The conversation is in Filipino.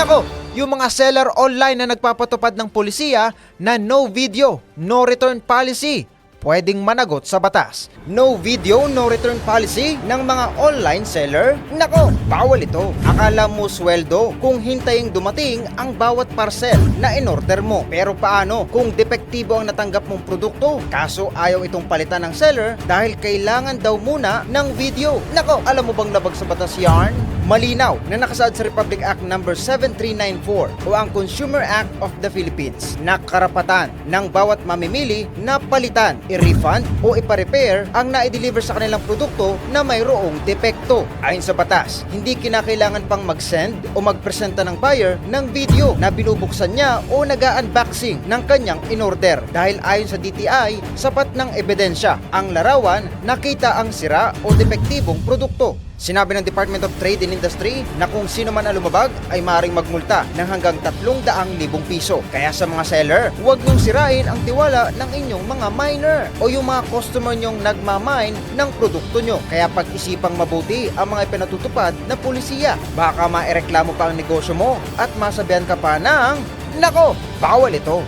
Nako, yung mga seller online na nagpapatupad ng pulisiya na no video, no return policy, pwedeng managot sa batas. No video, no return policy ng mga online seller? Nako, bawal ito. Akala mo sweldo kung hintaying dumating ang bawat parcel na in-order mo. Pero paano kung depektibo ang natanggap mong produkto? Kaso ayaw itong palitan ng seller dahil kailangan daw muna ng video. Nako, alam mo bang labag sa batas yarn? Malinaw na nakasaad sa Republic Act No. 7394 o ang Consumer Act of the Philippines na karapatan ng bawat mamimili na palitan, i-refund o ipa-repair ang na-deliver sa kanilang produkto na mayroong depekto. Ayon sa batas, hindi kinakailangan pang mag-send o magpresenta ng buyer ng video na binubuksan niya o nag-unboxing ng kanyang in-order dahil ayon sa DTI, sapat ng ebidensya ang larawan nakita ang sira o depektibong produkto. Sinabi ng Department of Trade and Industry na kung sino man ang lumabag ay maaaring magmulta ng hanggang 300,000 piso. Kaya sa mga seller, huwag niyong sirain ang tiwala ng inyong mga miner o yung mga customer niyong nagmamine ng produkto niyo. Kaya pag-isipang mabuti ang mga ipinatutupad na pulisiya. Baka maereklamo pa ang negosyo mo at masabihan ka pa ng, nako, bawal ito.